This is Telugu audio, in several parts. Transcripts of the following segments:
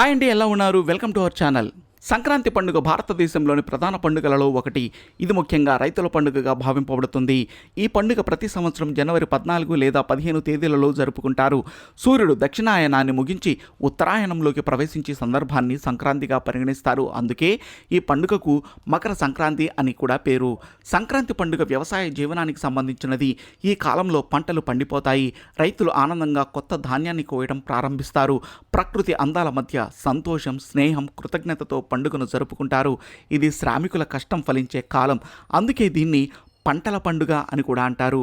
హాయ్ అండి, ఎలా ఉన్నారు? Welcome to our channel. Sankranti పండుగ భారతదేశంలోని ప్రధాన పండుగలలో ఒకటి. ఇది ముఖ్యంగా రైతుల పండుగగా భావింపబడుతుంది. ఈ పండుగ ప్రతి సంవత్సరం జనవరి 14 లేదా 15 తేదీలలో జరుపుకుంటారు. సూర్యుడు దక్షిణాయనాన్ని ముగించి ఉత్తరాయణంలోకి ప్రవేశించే సందర్భాన్ని సంక్రాంతిగా పరిగణిస్తారు. అందుకే ఈ పండుగకు మకర సంక్రాంతి అని కూడా పేరు. సంక్రాంతి పండుగ వ్యవసాయ జీవనానికి సంబంధించినది. ఈ కాలంలో పంటలు పండిపోతాయి. రైతులు ఆనందంగా కొత్త ధాన్యాన్ని కోయడం ప్రారంభిస్తారు. ప్రకృతి అందాల మధ్య సంతోషం, స్నేహం, కృతజ్ఞతతో పండుగను జరుపుకుంటారు. ఇది శ్రామికుల కష్టం ఫలించే కాలం. అందుకే దీన్ని పంటల పండుగ అని కూడా అంటారు.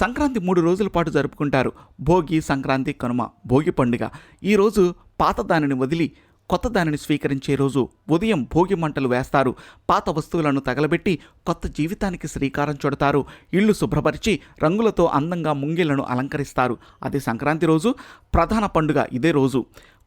సంక్రాంతి 3 రోజుల పాటు జరుపుకుంటారు. భోగి, సంక్రాంతి, కనుమ. భోగి పండుగ ఈరోజు పాత దానిని వదిలి కొత్త దానిని స్వీకరించే రోజు. ఉదయం భోగి మంటలు వేస్తారు. పాత వస్తువులను తగలబెట్టి కొత్త జీవితానికి శ్రీకారం చుడతారు. ఇళ్ళు శుభ్రపరిచి రంగులతో అందంగా ముంగిళ్లను అలంకరిస్తారు. అది సంక్రాంతి రోజు ప్రధాన పండుగ. ఇదే రోజు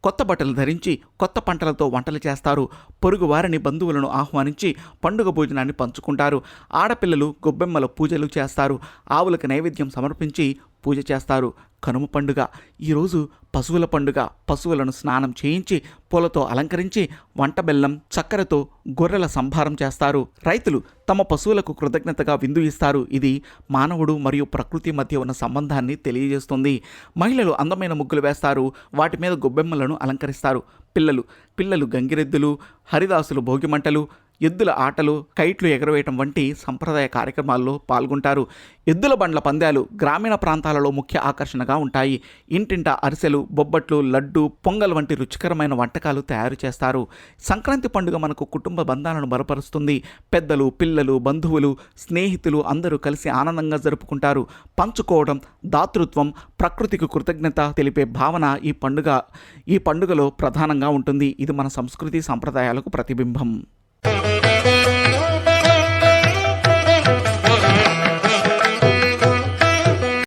కొత్త బట్టలు ధరించి కొత్త పంటలతో వంటలు చేస్తారు. పొరుగు వారిని, బంధువులను ఆహ్వానించి పండుగ భోజనాన్ని పంచుకుంటారు. ఆడపిల్లలు గొబ్బెమ్మల పూజలు చేస్తారు. ఆవులకు నైవేద్యం సమర్పించి పూజ చేస్తారు. కనుమ పండుగ ఈరోజు పశువుల పండుగ. పశువులను స్నానం చేయించి పూలతో అలంకరించి వంట బెల్లం, చక్కెరతో గొర్రెల సంభారం చేస్తారు. రైతులు తమ పశువులకు కృతజ్ఞతగా విందు ఇస్తారు. ఇది మానవుడు మరియు ప్రకృతి మధ్య ఉన్న సంబంధాన్ని తెలియజేస్తుంది. మహిళలు అందమైన ముగ్గులు వేస్తారు. వాటి మీద గొబ్బెమ్మలను అలంకరిస్తారు. పిల్లలు గంగిరెద్దులు, హరిదాసులు భోగిమంటలు, ఎద్దుల ఆటలు, కైట్లు ఎగరవేయటం వంటి సంప్రదాయ కార్యక్రమాల్లో పాల్గొంటారు. ఎద్దుల బండ్ల పందాలు గ్రామీణ ప్రాంతాలలో ముఖ్య ఆకర్షణగా ఉంటాయి. ఇంటింట అరిసెలు, బొబ్బట్లు, లడ్డు, పొంగల్ వంటి రుచికరమైన వంటకాలు తయారు చేస్తారు. సంక్రాంతి పండుగ మనకు కుటుంబ బంధాలను బలపరుస్తుంది. పెద్దలు, పిల్లలు, బంధువులు, స్నేహితులు అందరూ కలిసి ఆనందంగా జరుపుకుంటారు. పంచుకోవడం, దాతృత్వం, ప్రకృతికి కృతజ్ఞత తెలిపే భావన ఈ పండుగలో ప్రధానంగా ఉంటుంది. ఇది మన సంస్కృతి, సంప్రదాయాలకు ప్రతిబింబం.